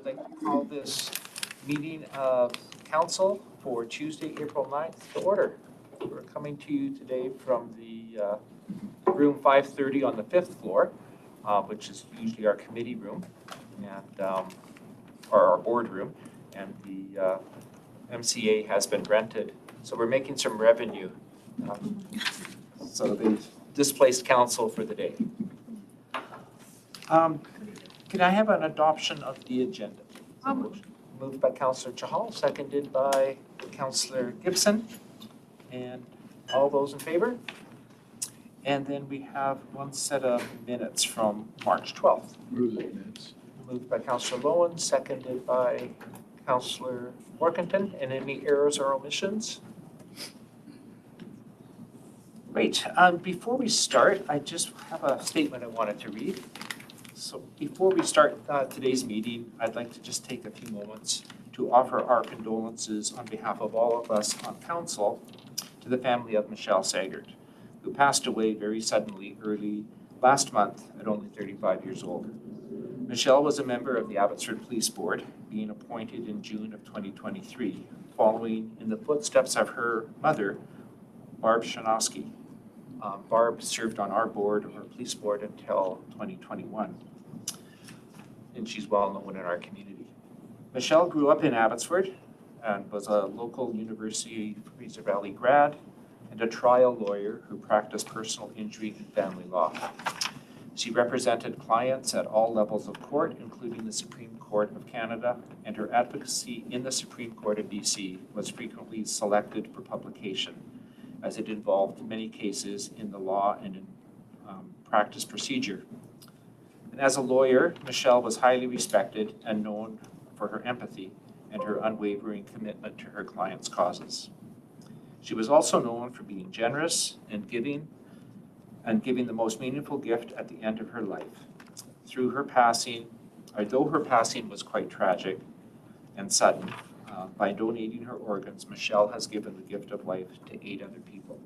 I'd like to call this meeting of council for Tuesday, April 9th to order. We're coming to you today from the room 530 on the 5th floor, which is usually our committee room and or our board room, and the MCA has been rented. So we're making some revenue. So they've displaced council for the day. Can I have an adoption of the agenda? Moved by Councillor Chahal, seconded by Councillor Gibson. And all those in favor? And then we have one set of minutes from March 12th. Move the minutes. Moved by Councillor Lowen, seconded by Councillor Workington. And any errors or omissions? Great. Before we start, I just have a statement I wanted to read. So before we start today's meeting, I'd like to just take a few moments to offer our condolences on behalf of all of us on council to the family of Michelle Sagert, who passed away very suddenly early last month at only 35 years old. Michelle was a member of the Abbotsford Police Board, being appointed in June of 2023, following in the footsteps of her mother, Barb Shanowski. Barb served on our board, or police board, until 2021, and she's well known in our community. Michelle grew up in Abbotsford and was a local University of Fraser Valley grad and a trial lawyer who practiced personal injury and family law. She represented clients at all levels of court, including the Supreme Court of Canada, and her advocacy in the Supreme Court of BC was frequently selected for publication, as it involved many cases in the law and in practice procedure. And as a lawyer, Michelle was highly respected and known for her empathy and her unwavering commitment to her clients' causes. She was also known for being generous and giving the most meaningful gift at the end of her life. Through her passing, although her passing was quite tragic and sudden, by donating her organs, Michelle has given the gift of life to 8 other people.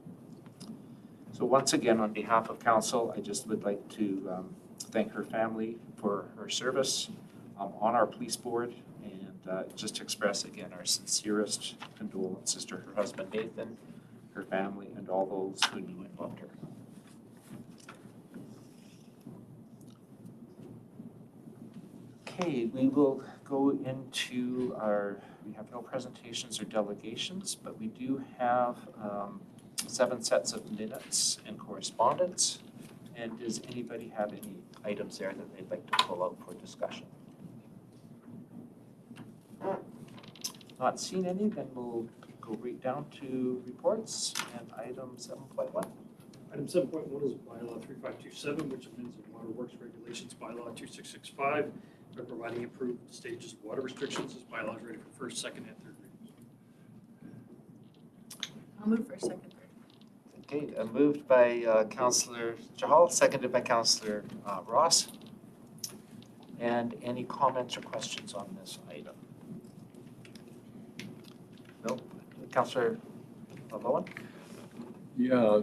So once again, on behalf of council, I just would like to thank her family for her service on our police board, and just express again our sincerest condolences to her husband Nathan, her family, and all those who knew and loved her. Okay, we will go into we have no presentations or delegations, but we do have 7 sets of minutes and correspondence. And does anybody have any items there that they'd like to pull out for discussion? Not seen any, then we'll go right down to reports and item 7.1. Item 7.1 is bylaw 3527, which amends the Water Works Regulations bylaw 2665 by providing improved stages of water restrictions. This bylaw is ready for first, second, and third readings. I'll move for second, third. Okay, moved by Councillor Chahal, seconded by Councillor Ross. And any comments or questions on this item? No? Councillor Lowen? Yeah,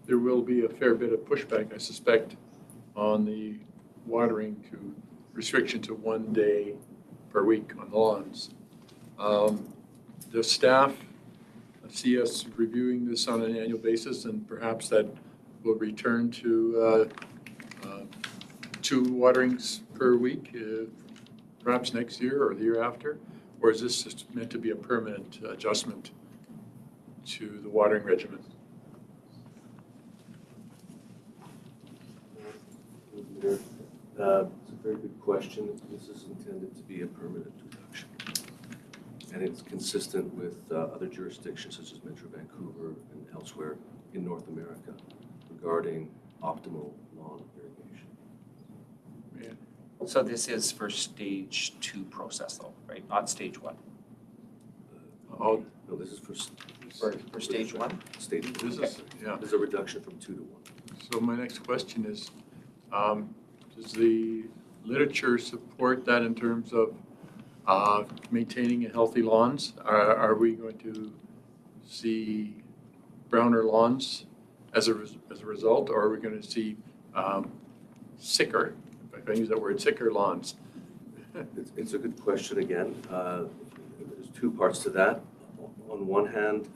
there will be a fair bit of pushback, I suspect, on the watering to restriction to 1 day per week on lawns. The staff see us reviewing this on an annual basis, and perhaps that will return to 2 waterings per week, perhaps next year or the year after? Or is this just meant to be a permanent adjustment to the watering regimen? It's a very good question. This is intended to be a permanent reduction. And it's consistent with other jurisdictions such as Metro Vancouver and elsewhere in North America regarding optimal lawn irrigation. Yeah. So this is for stage 2 process though, right? Not stage 1? Oh, No, this is for stage 1? Stage 1. this is, yeah. There's a reduction from 2 to 1. So my next question is, does the literature support that in terms of maintaining healthy lawns? Are we going to see browner lawns as a result, or are we going to see sicker if I use that word, sicker lawns? It's a good question again. There's two parts to that. On one hand,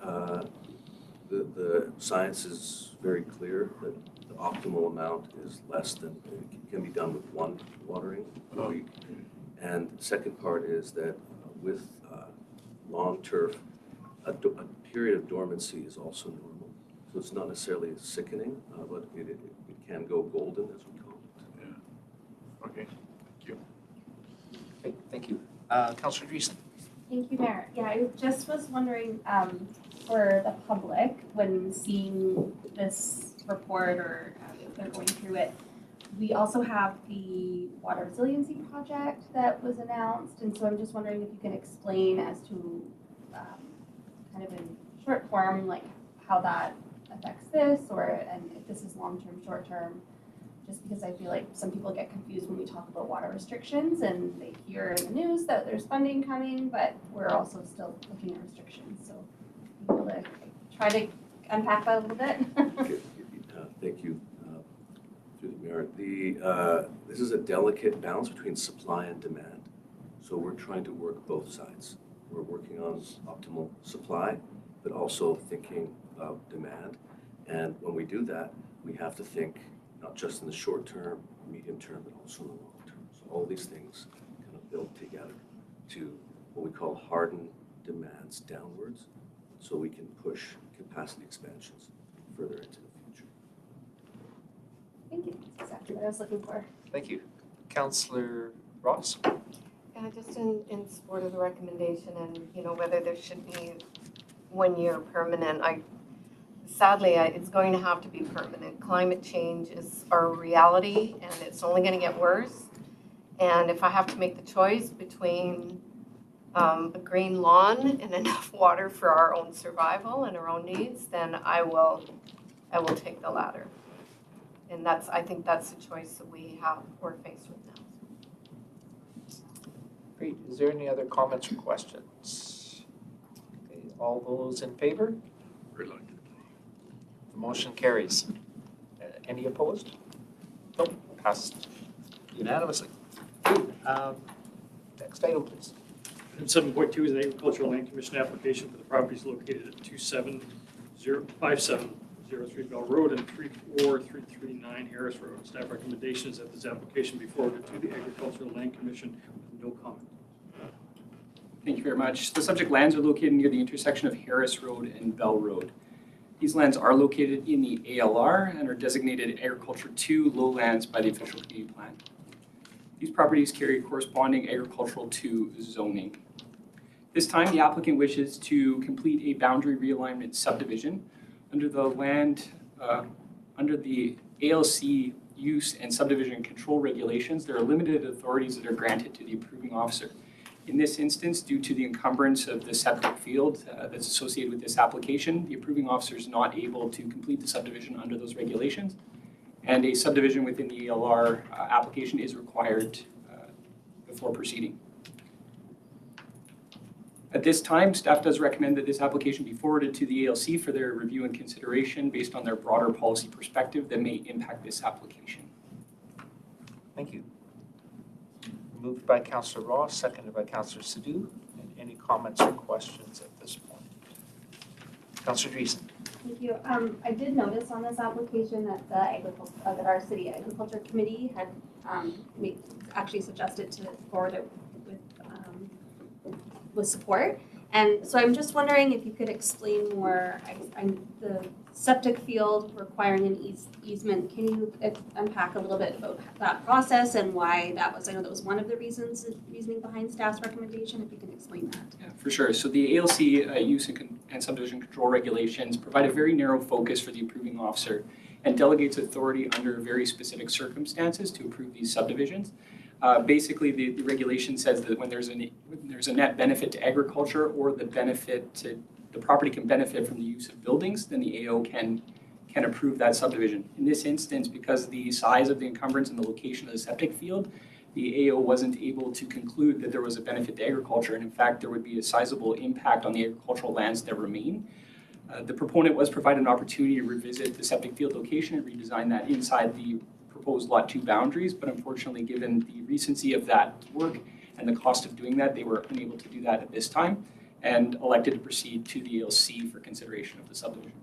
the science is very clear that the optimal amount is less than, it can be done with one watering a week. And the second part is that with lawn turf, a period of dormancy is also normal. So it's not necessarily sickening, but it can go golden, as we call it. Yeah. Okay, thank you. Okay, thank you. Councillor Dreesen. Thank you, Mayor. Yeah, I just was wondering, for the public, when seeing this report or if they're going through it, we also have the water resiliency project that was announced, and so I'm just wondering if you can explain as to, kind of in short form, like how that affects this, and if this is long-term, short-term, just because I feel like some people get confused when we talk about water restrictions and they hear in the news that there's funding coming, but we're also still looking at restrictions, so able to try to unpack that a little bit. Okay, thank you, through the Mayor. This is a delicate balance between supply and demand. So we're trying to work both sides. We're working on optimal supply, but also thinking about demand. And when we do that, we have to think not just in the short term, medium term, but also in the long term. So all these things kind of build together to what we call harden demands downwards, so we can push capacity expansions further into the future. Thank you, that's exactly what I was looking for. Thank you. Councillor Ross. Yeah, just in support of the recommendation and, you know, whether there should be 1 year permanent, sadly, it's going to have to be permanent. Climate change is our reality and it's only going to get worse. And if I have to make the choice between a green lawn and enough water for our own survival and our own needs, then I will take the latter. And I think that's the choice that we're faced with now. Great. Is there any other comments or questions? Okay, all those in favor? Reluctant. The motion carries. Any opposed? Nope, passed unanimously. Next item, please. Item 7.2 is an agricultural land commission application for the properties located at 5703 Bell Road and 34339 Harris Road. Staff recommendation is that this application be forwarded to the Agricultural Land Commission with no comment. Thank you very much. The subject lands are located near the intersection of Harris Road and Bell Road. These lands are located in the ALR and are designated Agriculture 2 lowlands by the official Canadian plan. These properties carry corresponding Agricultural 2 zoning. This time, the applicant wishes to complete a boundary realignment subdivision under the under the ALC use and subdivision control regulations. There are limited authorities that are granted to the approving officer. In this instance, due to the encumbrance of the septic field that's associated with this application, the approving officer is not able to complete the subdivision under those regulations, and a subdivision within the ELR application is required before proceeding. At this time, staff does recommend that this application be forwarded to the ALC for their review and consideration based on their broader policy perspective that may impact this application. Thank you. Moved by Councillor Ross, seconded by Councillor Sadhu. And any comments or questions at this point? Councillor Dreesen. Thank you. I did notice on this application that that our city agriculture committee had actually suggested to forward it with support. And so I'm just wondering if you could explain more, the septic field requiring an easement. Can you unpack a little bit about that process and why that was? I know that was one of the reasoning behind staff's recommendation. If you can explain that. Yeah, for sure. So the ALC use and subdivision control regulations provide a very narrow focus for the approving officer and delegates authority under very specific circumstances to approve these subdivisions. Basically, the regulation says that when there's a net benefit to agriculture or the property can benefit from the use of buildings, then the AO can approve that subdivision. In this instance, because the size of the encumbrance and the location of the septic field, the AO wasn't able to conclude that there was a benefit to agriculture, and in fact, there would be a sizable impact on the agricultural lands that remain. The proponent was provided an opportunity to revisit the septic field location and redesign that inside the proposed Lot 2 boundaries, but unfortunately, given the recency of that work and the cost of doing that, they were unable to do that at this time and elected to proceed to the ELC for consideration of the subdivision.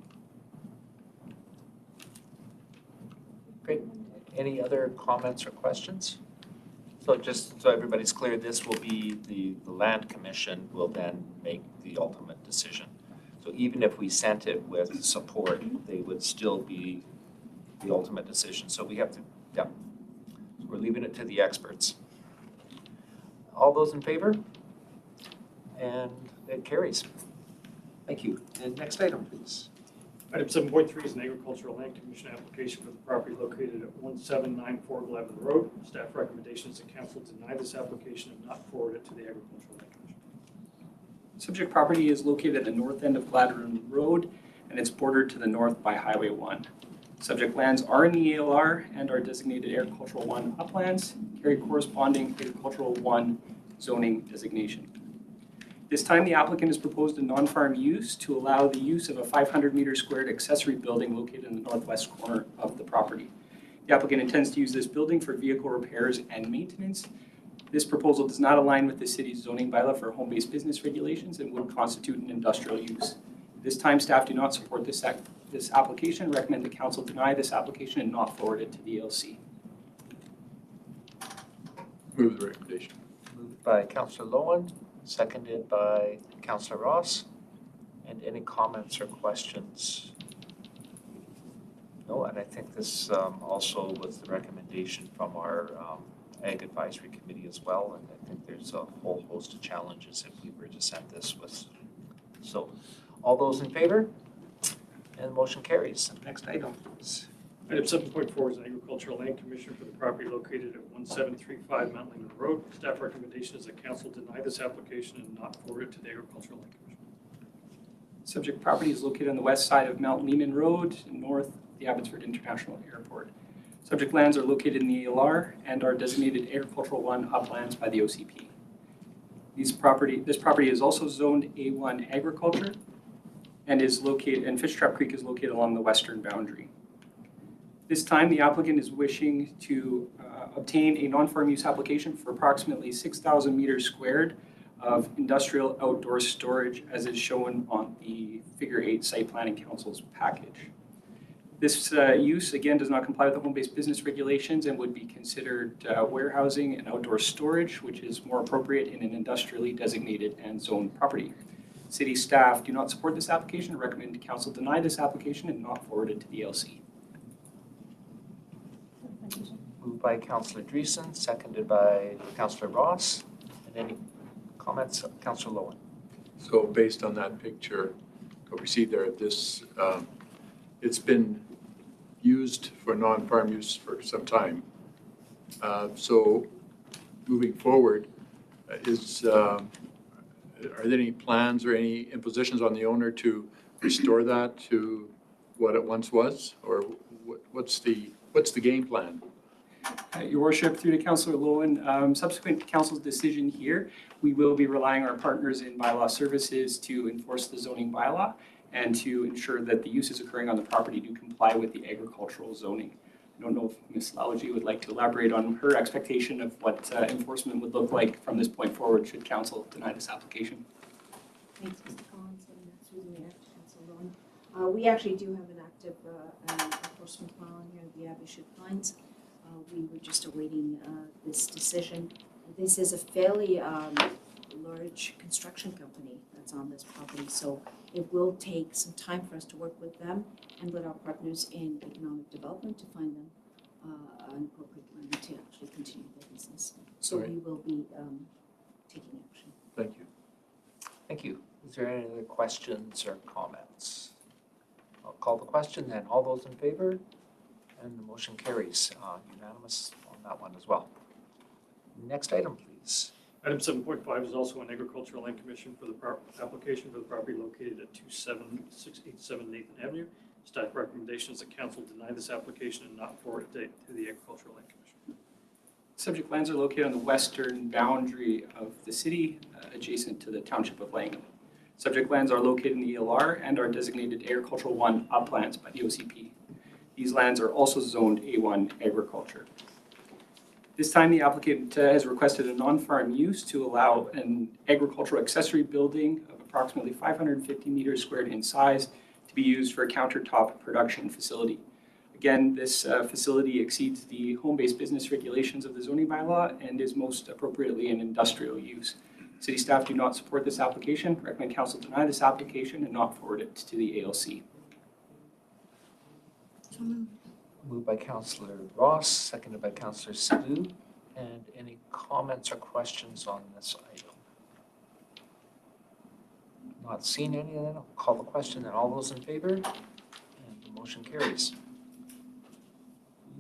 Great. Any other comments or questions? So just so everybody's clear, this will be the land commission will then make the ultimate decision. So even if we sent it with support, they would still be the ultimate decision. So we have to, yeah, so we're leaving it to the experts. All those in favor? And it carries. Thank you. And next item, please. Item 7.3 is an agricultural land commission application for the property located at 1794 Glavin Road. Staff recommendation is that council deny this application and not forward it to the agricultural land commission. Subject property is located at the north end of Gladwin Road, and it's bordered to the north by Highway 1. Subject lands are in the ALR and are designated Agricultural 1 uplands, carry corresponding Agricultural 1 zoning designation. This time, the applicant has proposed a non-farm use to allow the use of a 500-meter squared accessory building located in the northwest corner of the property. The applicant intends to use this building for vehicle repairs and maintenance. This proposal does not align with the city's zoning bylaw for home-based business regulations and would constitute an industrial use. This time, staff do not support this application, recommend the council deny this application and not forward it to the ELC. Move the recommendation. Moved by Councillor Lowen, seconded by Councillor Ross. And any comments or questions? No, and I think this also was the recommendation from our Ag Advisory Committee as well, and I think there's a whole host of challenges if we were to send this with. So, all those in favor? And the motion carries. Next item, please. Item 7.4 is an agricultural land commission for the property located at 1735 Mount Lehman Road. Staff recommendation is that council deny this application and not forward it to the agricultural land commission. Subject property is located on the west side of Mount Lehman Road, north of the Abbotsford International Airport. Subject lands are located in the ALR and are designated Agricultural 1 uplands by the OCP. This property is also zoned A1 agriculture and Fish Trap Creek is located along the western boundary. This time, the applicant is wishing to obtain a non-farm use application for approximately 6,000 meters squared of industrial outdoor storage as is shown on the Figure 8 Site Planning Council's package. This use, again, does not comply with the home-based business regulations and would be considered warehousing and outdoor storage, which is more appropriate in an industrially designated and zoned property. City staff do not support this application and recommend council deny this application and not forward it to the LC. Moved by Councillor Dreesen, seconded by Councillor Ross. And any comments, Councillor Lowen? So based on that picture that we see there, this it's been used for non-farm use for some time. So moving forward, are there any plans or any impositions on the owner to restore that to what it once was, or what's the game plan? Your Worship, through to Councillor Lowen, subsequent to Council's decision here, we will be relying on our partners in bylaw services to enforce the zoning bylaw and to ensure that the uses occurring on the property do comply with the agricultural zoning. I don't know if Ms. Lalogy would like to elaborate on her expectation of what enforcement would look like from this point forward should Council deny this application. Thanks, Mr. Collins, and Susan Mayor, Council Lowen. We actually do have an active enforcement plan here at the Abbotsford Pines. We were just awaiting this decision. This is a fairly large construction company that's on this property, so it will take some time for us to work with them and with our partners in economic development to find them an appropriate land to actually continue their business. So Right. we will be taking action. Thank you. Thank you. Is there any other questions or comments? I'll call the question then. All those in favor? And the motion carries. Unanimous on that one as well. Next item, please. Item 7.5 is also an agricultural land commission for the application for the property located at 27687 Nathan Avenue. Staff recommendation is that council deny this application and not forward it to the agricultural land commission. Subject lands are located on the western boundary of the city, adjacent to the township of Langham. Subject lands are located in the ELR and are designated Agricultural 1 uplands by the OCP. These lands are also zoned A1 agriculture. This time, the applicant has requested a non-farm use to allow an agricultural accessory building of approximately 550 meters squared in size to be used for a countertop production facility. Again, this facility exceeds the home-based business regulations of the zoning bylaw and is most appropriately an industrial use. City staff do not support this application. Recommend council deny this application and not forward it to the ALC. Moved by Councillor Ross, seconded by Councillor Sadhu. And any comments or questions on this item? Not seeing any, then I'll call the question, and all those in favor? And the motion carries.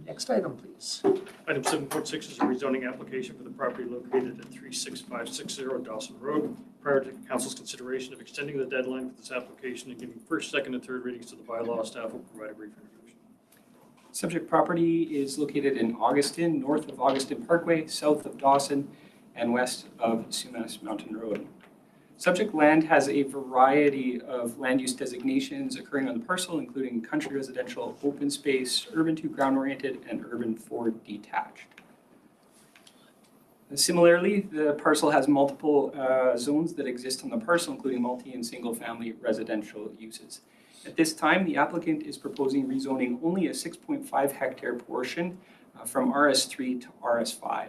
Next item, please. Item 7.6 is a rezoning application for the property located at 36560 Dawson Road. Prior to council's consideration of extending the deadline for this application and giving first, second, and third readings to the bylaw, staff will provide a brief introduction. Subject property is located in Augustin, north of Augustin Parkway, south of Dawson, and west of Sumas Mountain Road. Subject land has a variety of land use designations occurring on the parcel, including country residential, open space, urban 2 ground oriented, and urban 4 detached. Similarly, the parcel has multiple zones that exist on the parcel, including multi and single family residential uses. At this time, the applicant is proposing rezoning only a 6.5 hectare portion from RS3 to RS5.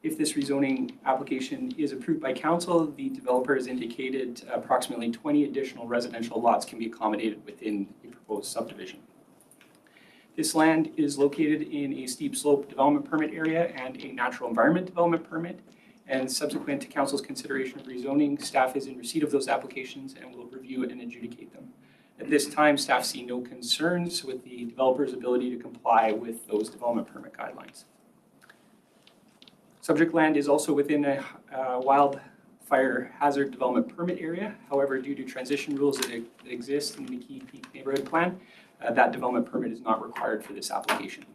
If this rezoning application is approved by council, the developer has indicated approximately 20 additional residential lots can be accommodated within a proposed subdivision. This land is located in a steep slope development permit area and a natural environment development permit. And subsequent to council's consideration of rezoning, staff is in receipt of those applications and will review and adjudicate them. At this time, staff see no concerns with the developer's ability to comply with those development permit guidelines. Subject land is also within a wildfire hazard development permit area. However, due to transition rules that exist in the McKee Peak Neighborhood Plan, that development permit is not required for this application.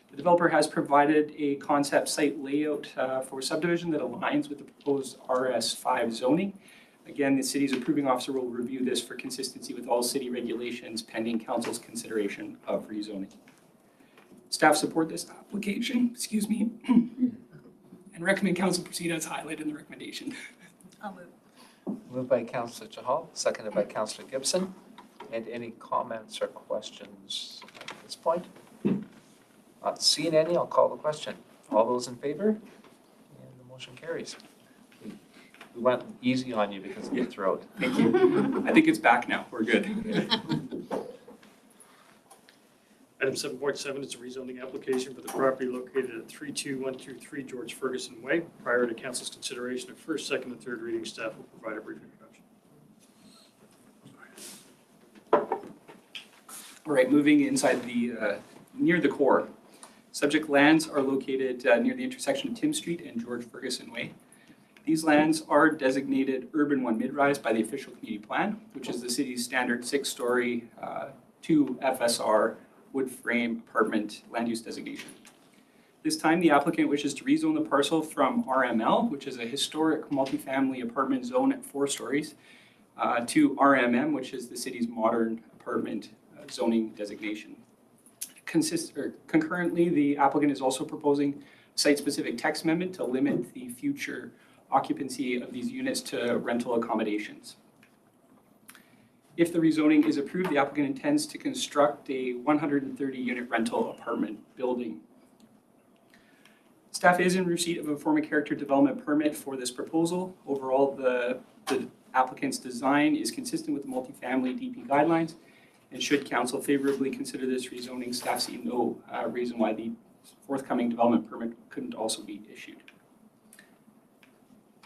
The developer has provided a concept site layout for subdivision that aligns with the proposed RS5 zoning. Again, the city's approving officer will review this for consistency with all city regulations pending council's consideration of rezoning. Staff support this application, and recommend council proceed as highlighted in the recommendation. I'll move. Moved by Councillor Chahal, seconded by Councillor Gibson. And any comments or questions at this point? Not seeing any, I'll call the question. All those in favor? And the motion carries. We went easy on you because of your throat. Thank you. I think it's back now. We're good. Item 7.7 is a rezoning application for the property located at 32123 George Ferguson Way. Prior to council's consideration of first, second, and third reading, staff will provide a brief introduction. All right, moving inside the, near the core. Subject lands are located near the intersection of Tim Street and George Ferguson Way. These lands are designated Urban 1 Mid-Rise by the official community plan, which is the city's standard 6-story, 2 FSR wood frame apartment land use designation. This time, the applicant wishes to rezone the parcel from RML, which is a historic multifamily apartment zone at 4 stories, to RMM, which is the city's modern apartment zoning designation. Concurrently, the applicant is also proposing site-specific text amendment to limit the future occupancy of these units to rental accommodations. If the rezoning is approved, the applicant intends to construct a 130-unit rental apartment building. Staff is in receipt of a form of character development permit for this proposal. Overall, the applicant's design is consistent with the multifamily DP guidelines, and should council favorably consider this rezoning, staff see no reason why the forthcoming development permit couldn't also be issued.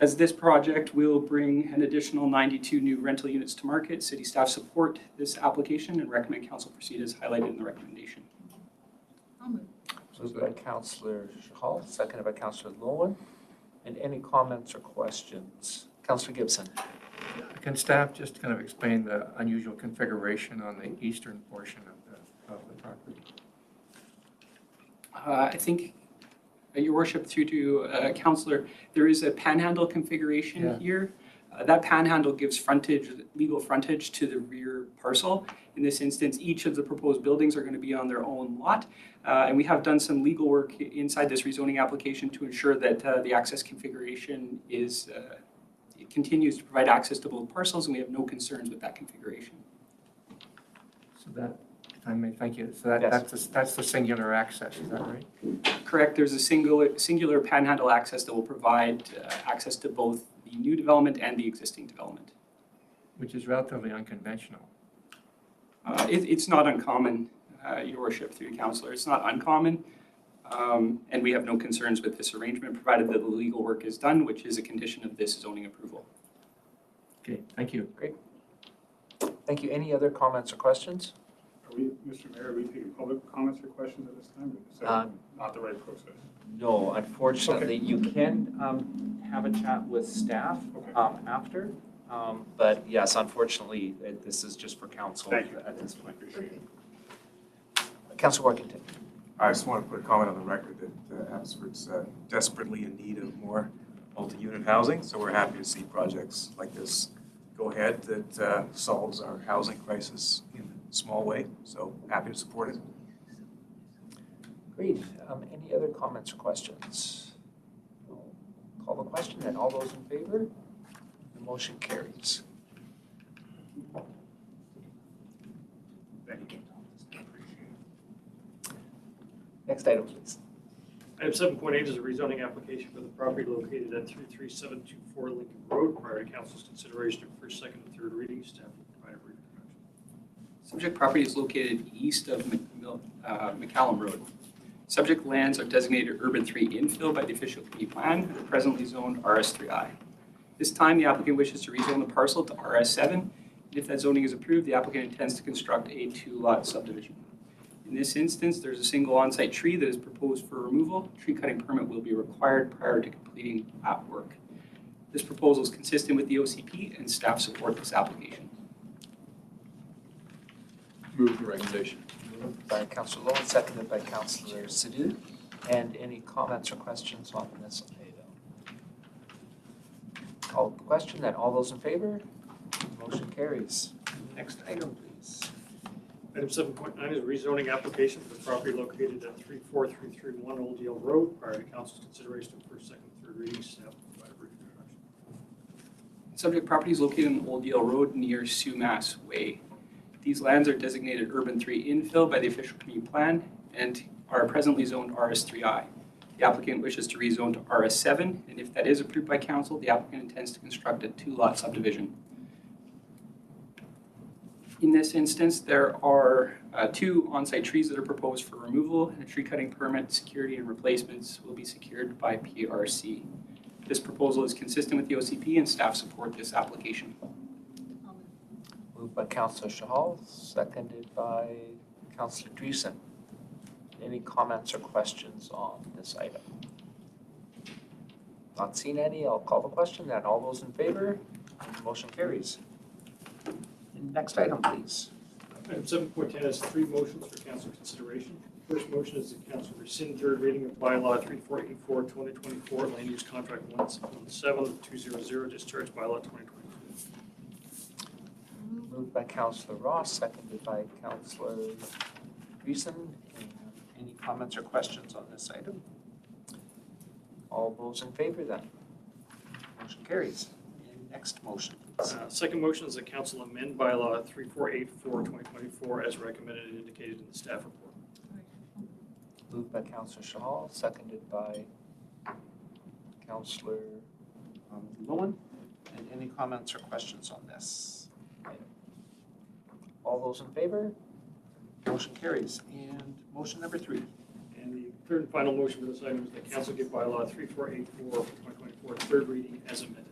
As this project will bring an additional 92 new rental units to market, city staff support this application and recommend council proceed as highlighted in the recommendation. I'll move. Moved by Councillor Chahal, seconded by Councillor Lowen. And any comments or questions? Councillor Gibson. Can staff just kind of explain the unusual configuration on the eastern portion of the property? I think, Your Worship, through to Councillor, there is a panhandle configuration here. That panhandle gives frontage, legal frontage to the rear parcel. In this instance, each of the proposed buildings are going to be on their own lot. And we have done some legal work inside this rezoning application to ensure that the access configuration is, it continues to provide access to both parcels, and we have no concerns with that configuration. So that, if I may, thank you. So Yes. that's the singular access, is that right? Correct, there's a singular panhandle access that will provide access to both the new development and the existing development. Which is relatively unconventional. It's not uncommon, Your Worship, through the councillor. It's not uncommon, and we have no concerns with this arrangement, provided that the legal work is done, which is a condition of this zoning approval. Okay, thank you. Thank you. Any other comments or questions? Are we, Mr. Mayor, are we taking public comments or questions at this time? Or is that not the right process? No, unfortunately, you can have a chat with staff Okay. after. But yes, unfortunately, this is just for council Thank you. at this point. Appreciate it. Councilor Workington. I just want to put a comment on the record that Abbotsford's desperately in need of more multi-unit housing, so we're happy to see projects like this go ahead that solves our housing crisis in a small way, so happy to support it. Great. Any other comments or questions? Call the question, and all those in favor? The motion carries. Thank you. Next item, please. Item 7.8 is a rezoning application for the property located at 33724 Lincoln Road. Prior to council's consideration of first, second, and third reading, staff will provide a brief introduction. Subject property is located east of McCallum Road. Subject lands are designated Urban 3 infill by the official committee plan and are presently zoned RS3I. This time, the applicant wishes to rezone the parcel to RS7, and if that zoning is approved, the applicant intends to construct a 2-lot subdivision. In this instance, there's a single on-site tree that is proposed for removal. Tree cutting permit will be required prior to completing that work. This proposal is consistent with the OCP, and staff support this application. Move the recommendation. Moved by Councilor Lowen, seconded by Councilor Sadhu. And any comments or questions on this item? Call the question, then all those in favor? Motion carries. Next item, please. Item 7.9 is a rezoning application for the property located at 34331 Old Yale Road. Prior to council's consideration of first, second, and third reading, staff will provide a brief introduction. Subject property is located on Old Yale Road near Sumas Way. These lands are designated Urban 3 infill by the official community plan and are presently zoned RS3I. The applicant wishes to rezone to RS7, and if that is approved by council, the applicant intends to construct a 2-lot subdivision. In this instance, there are 2 on-site trees that are proposed for removal, and a tree cutting permit, security, and replacements will be secured by PRC. This proposal is consistent with the OCP, and staff support this application. Moved by Councilor Shahal, seconded by Councilor Dreesen. Any comments or questions on this item? Not seen any, I'll call the question, then all those in favor? Motion carries. Next item, please. Item 7.10 has 3 motions for council consideration. First motion is the council rescind third reading of bylaw 3484-2024, land use contract 17200, discharge bylaw 2024. Moved by Councilor Ross, seconded by Councilor Dreesen. Any comments or questions on this item? All those in favor then? Motion carries. And next motion, please. Second motion is the council amend bylaw 3484-2024 as recommended and indicated in the staff report. Moved by Councilor Shahal, seconded by Councilor Lowen. And any comments or questions on this item? All those in favor? Motion carries. And motion number 3. And the third and final motion for this item is that council give bylaw 3484-2024 third reading as amended.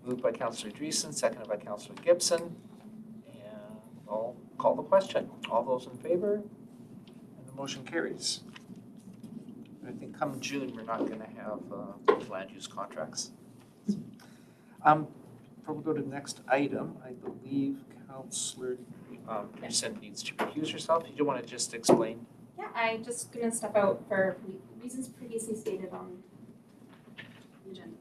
Moved by Councilor Dreesen, seconded by Councilor Gibson. And I'll call the question. All those in favor? And the motion carries. I think come June, we're not going to have land use contracts. Before we go to the next item, I believe Councilor Dreesen needs to recuse herself. You do want to just explain? Yeah, I'm just gonna step out for reasons previously stated on the agenda.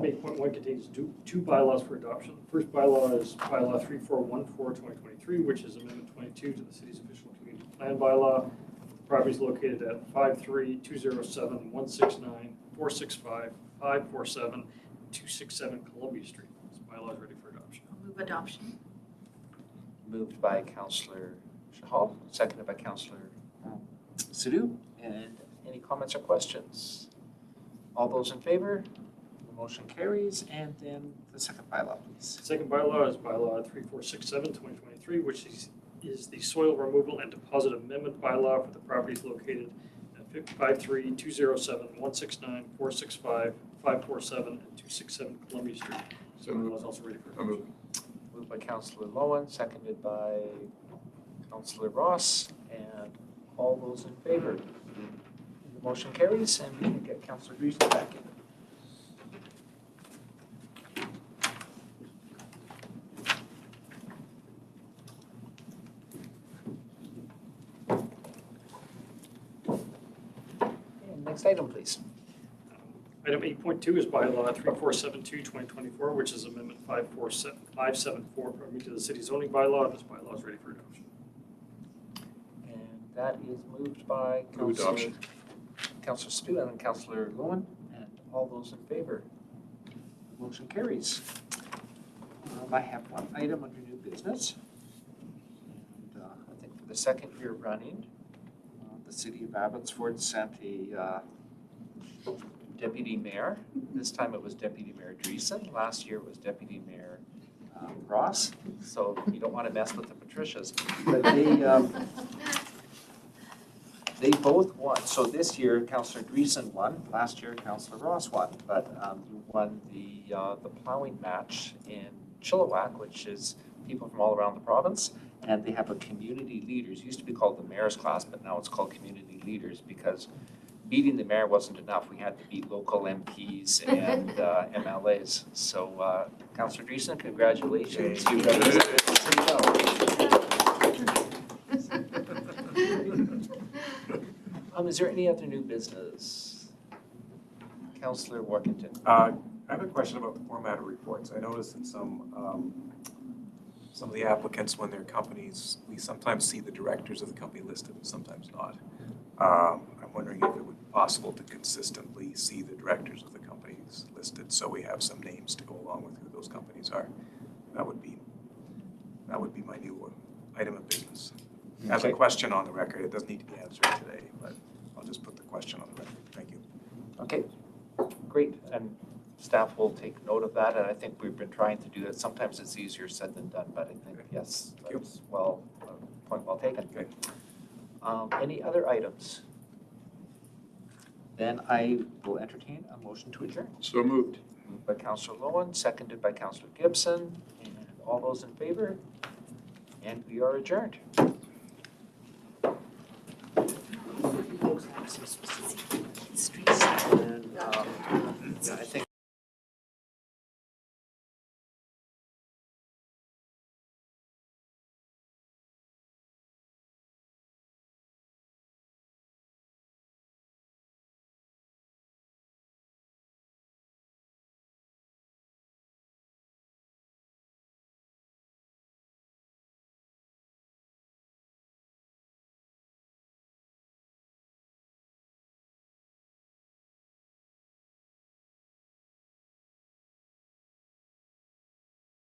8.1 contains two bylaws for adoption. The first bylaw is bylaw 3414/2023, which is amendment 22 to the city's official community plan bylaw. The property is located at 53-207, 169, 465, 547, 267 Columbia Street. This bylaw is ready for adoption. I'll move adoption. Moved by Councillor Shahal, seconded by Councillor Sidhu. And any comments or questions? All those in favor? The motion carries. And then the second bylaw, please. Second bylaw is bylaw 3467/2023, which is the soil removal and deposit amendment bylaw for the properties located at 53-207, 169, 465, 547, and 267 Columbia Street. So the bylaw is also ready for adoption. Moved by Councillor Lowen, seconded by Councillor Ross. And all those in favor? The motion carries, and we can get Councillor Dreesen back in. And next item, please. Item 8.2 is bylaw 3472/2024, which is amendment 574 to the city zoning bylaw. This bylaw is ready for adoption. And that is moved by Move adoption. Councillor Stu and then Councillor Lowen. And all those in favor? The motion carries. I have one item under new business. And I think for the second year running, the city of Abbotsford sent a deputy mayor. This time it was Deputy Mayor Dreesen. Last year it was Deputy Mayor Ross. So you don't want to mess with the Patricias. But they both won. So this year, Councillor Dreesen won. Last year, Councillor Ross won. But you won the plowing match in Chilliwack, which is people from all around the province. And they have a community leaders. It used to be called the mayor's class, but now it's called community leaders because beating the mayor wasn't enough. We had to beat local MPs and MLAs. So Councillor Dreesen, congratulations. You represent the city well. Is there any other new business? Councillor Workington. I have a question about the format of reports. I noticed in some of the applicants, when they're companies, we sometimes see the directors of the company listed and sometimes not. I'm wondering if it would be possible to consistently see the directors of the companies listed so we have some names to go along with who those companies are. That would be my new item of business. As a question on the record, it doesn't need to be answered today, but I'll just put the question on the record. Thank you. Okay, great. And staff will take note of that, and I think we've been trying to do that. Sometimes it's easier said than done, but I think, yes, that's point well taken. Okay. Any other items? Then I will entertain a motion to adjourn. So moved. Moved by Councillor Lowen, seconded by Councillor Gibson, and all those in favor? And we are adjourned. Folks have some specific